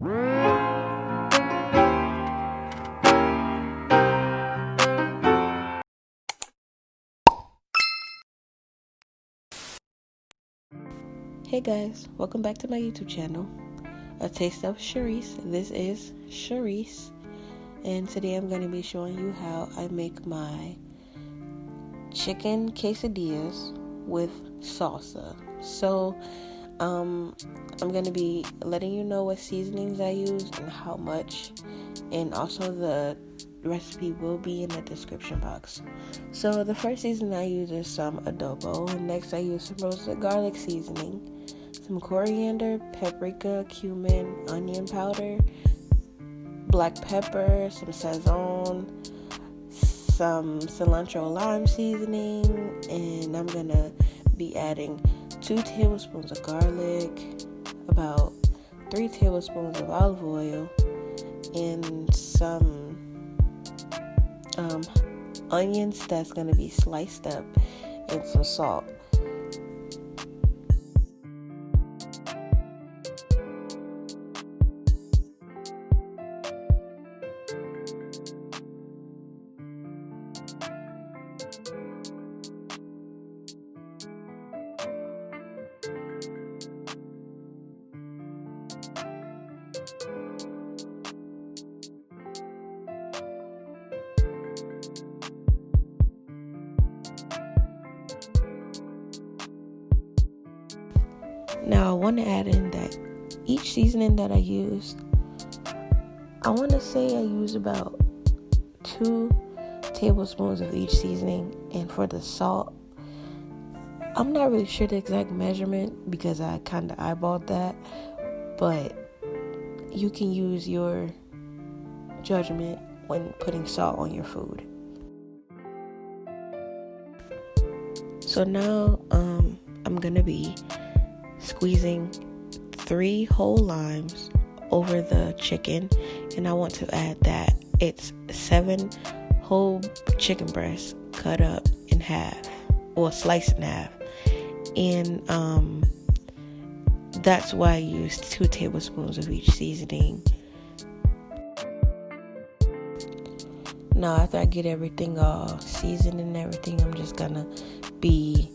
Hey guys, welcome back to my YouTube channel, A Taste of Chariece. This is Chariece, and today I'm going to be showing you how I make my chicken quesadillas with salsa. So, I'm going to be letting you know what seasonings I used and how much, and also the recipe will be in the description box. So the first seasoning I use is some adobo, and next I use some roasted garlic seasoning, some coriander, paprika, cumin, onion powder, black pepper, some sazon, some cilantro lime seasoning, and I'm gonna be adding 2 tablespoons of garlic, about 3 tablespoons of olive oil, and some onions that's going to be sliced up, and some salt. Now I want to add in that each seasoning that I used, I want to say I use about 2 tablespoons of each seasoning. And for the salt, I'm not really sure the exact measurement because I kind of eyeballed that, but you can use your judgment when putting salt on your food. So now I'm gonna be squeezing 3 whole limes over the chicken, and I want to add that it's 7 whole chicken breasts cut up in half, or sliced in half, and that's why I used 2 tablespoons of each seasoning. Now after I get everything all seasoned and everything, I'm just gonna be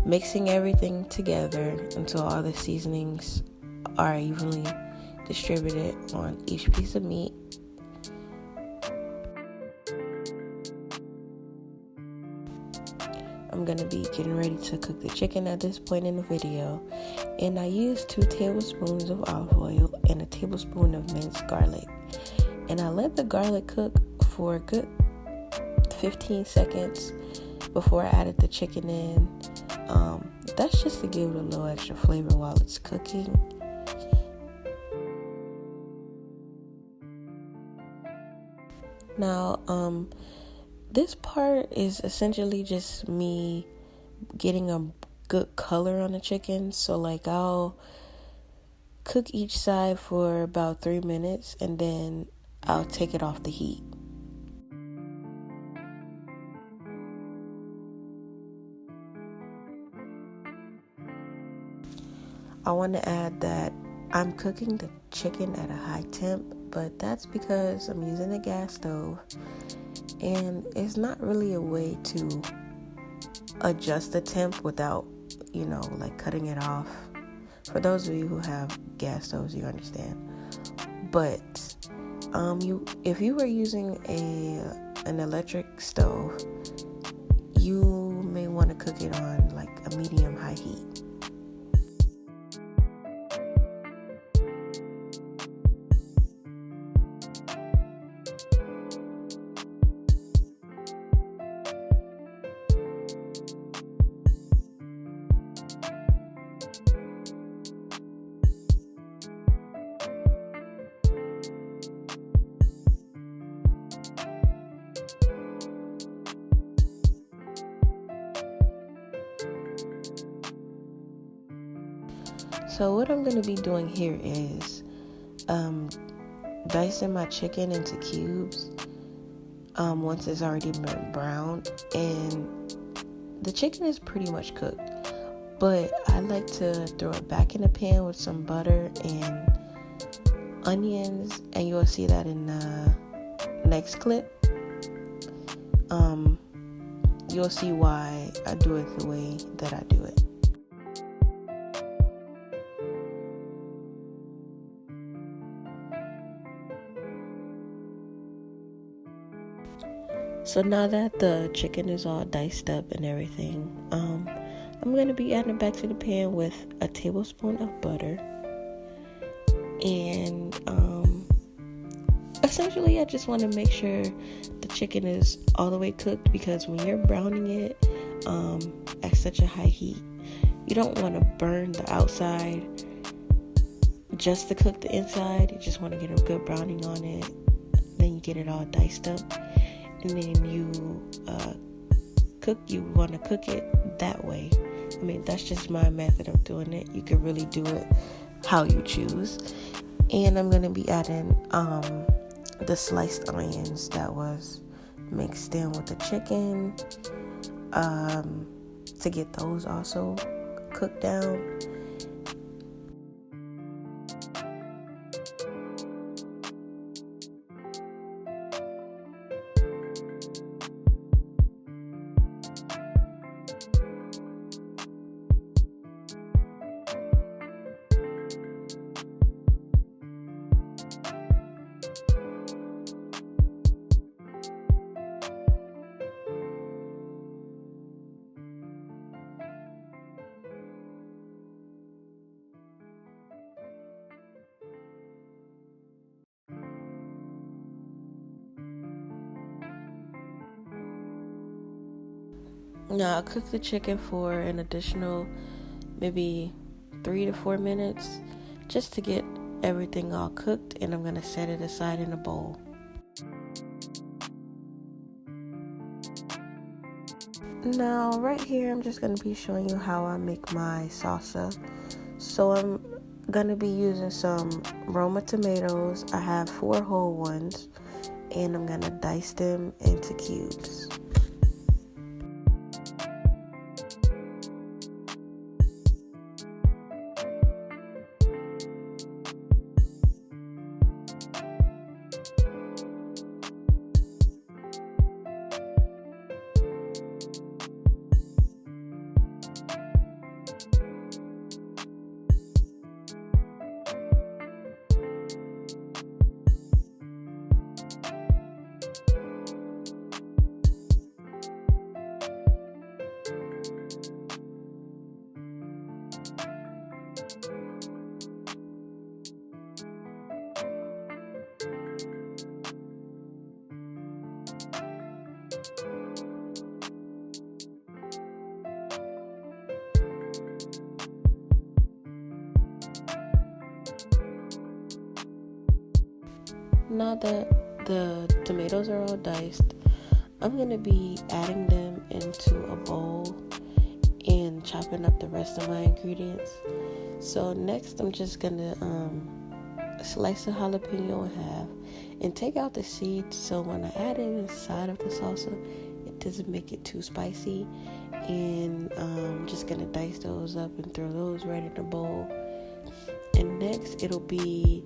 mixing everything together until all the seasonings are evenly distributed on each piece of meat. I'm going to be getting ready to cook the chicken at this point in the video, and I used 2 tablespoons of olive oil and a tablespoon of minced garlic, and I let the garlic cook for a good 15 seconds before I added the chicken in. That's just to give it a little extra flavor while it's cooking. Now, this part is essentially just me getting a good color on the chicken. So like I'll cook each side for about 3 minutes, and then I'll take it off the heat. I want to add that I'm cooking the chicken at a high temp, but that's because I'm using a gas stove, and it's not really a way to adjust the temp without, like cutting it off. For those of you who have gas stoves, you understand. But if you were using an electric stove, you may want to cook it on like a medium high heat. So what I'm going to be doing here is dicing my chicken into cubes once it's already been browned, and the chicken is pretty much cooked, but I like to throw it back in the pan with some butter and onions, and you'll see that in the next clip. You'll see why I do it the way that I do it. So now that the chicken is all diced up and everything, I'm going to be adding it back to the pan with a tablespoon of butter. And essentially I just want to make sure the chicken is all the way cooked, because when you're browning it at such a high heat, you don't want to burn the outside just to cook the inside. You just want to get a good browning on it. Then you get it all diced up, and then you want to cook it that way. I mean, that's just my method of doing it. You can really do it how you choose. And I'm going to be adding the sliced onions that was mixed in with the chicken to get those also cooked down. Now I'll cook the chicken for an additional maybe 3 to 4 minutes just to get everything all cooked, and I'm going to set it aside in a bowl. Now right here I'm just going to be showing you how I make my salsa. So I'm going to be using some Roma tomatoes. I have 4 whole ones, and I'm going to dice them into cubes. Now that the tomatoes are all diced, I'm going to be adding them into a bowl and chopping up the rest of my ingredients. So next I'm just going to slice a jalapeno in half and take out the seeds, so when I add it inside of the salsa, it doesn't make it too spicy. And I'm just going to dice those up and throw those right in the bowl. And next it'll be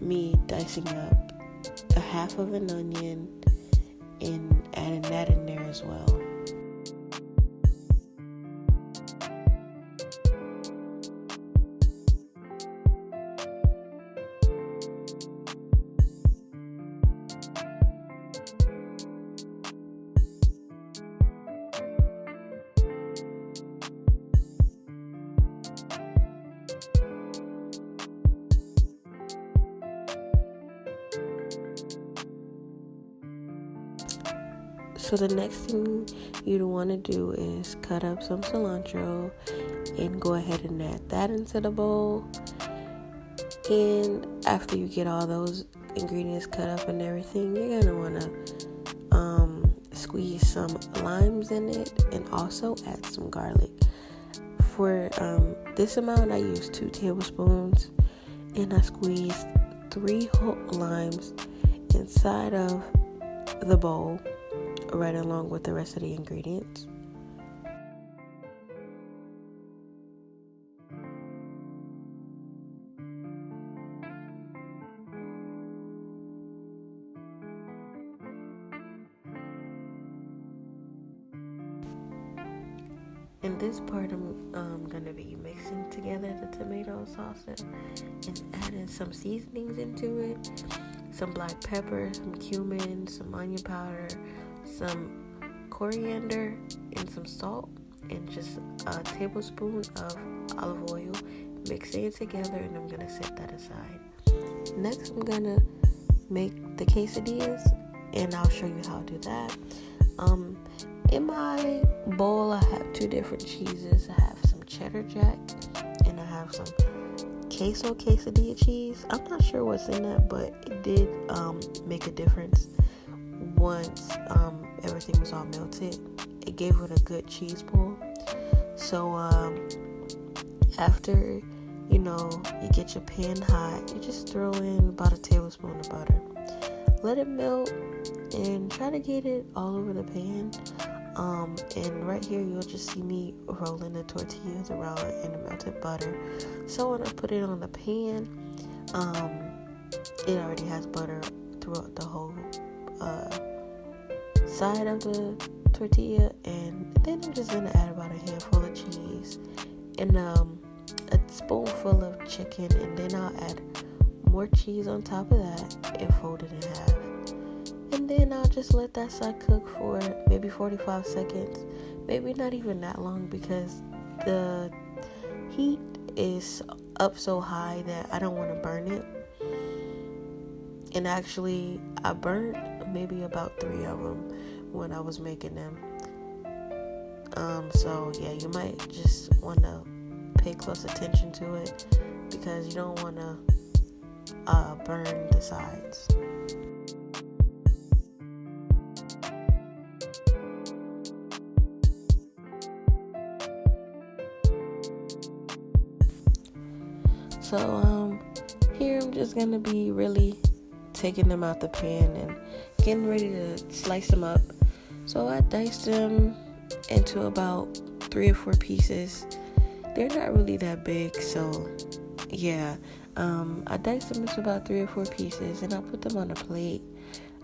me dicing up a half of an onion and adding that in there as well. So the next thing you'd want to do is cut up some cilantro and go ahead and add that into the bowl. And after you get all those ingredients cut up and everything, you're going to want to squeeze some limes in it and also add some garlic. For this amount, I use 2 tablespoons, and I squeezed 3 whole limes inside of the bowl, right along with the rest of the ingredients. In this part, I'm gonna be mixing together the tomato salsa and adding some seasonings into it. Some black pepper, some cumin, some onion powder, some coriander, and some salt, and just a tablespoon of olive oil. Mixing it together, and I'm gonna set that aside. Next, I'm gonna make the quesadillas, and I'll show you how to do that. In my bowl, I have 2 different cheeses. I have some cheddar jack, and I have some queso quesadilla cheese. I'm not sure what's in that, but it did make a difference once everything was all melted. It gave it a good cheese pull. So after you get your pan hot, you just throw in about a tablespoon of butter. Let it melt and try to get it all over the pan. And right here you'll just see me rolling the tortillas around in the melted butter. So when I put it on the pan, it already has butter throughout the whole side of the tortilla, and then I'm just gonna add about a handful of cheese and a spoonful of chicken, and then I'll add more cheese on top of that and fold it in half. And then I'll just let that side cook for maybe 45 seconds. Maybe not even that long, because the heat is up so high that I don't want to burn it. And actually, I burned maybe about 3 of them when I was making them. So yeah, you might just want to pay close attention to it, because you don't want to burn the sides. So here I'm just gonna be really taking them out the pan and getting ready to slice them up. So I diced them into about 3 or 4 pieces. They're not really that big, so yeah. I diced them into about 3 or 4 pieces, and I put them on a plate.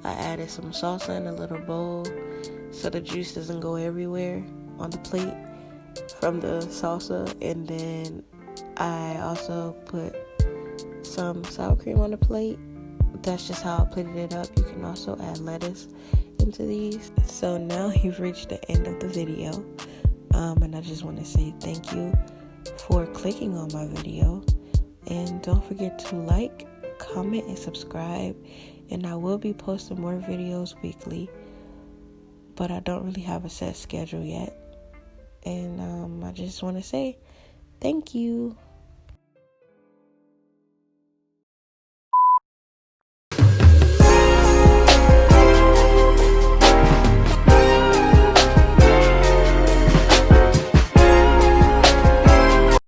I added some salsa in a little bowl so the juice doesn't go everywhere on the plate from the salsa. And then I also put some sour cream on the plate. That's just how I plated it up. You can also add lettuce into these. So now you've reached the end of the video, and I just want to say thank you for clicking on my video, and don't forget to like, comment, and subscribe. And I will be posting more videos weekly, but I don't really have a set schedule yet. And I just want to say thank you.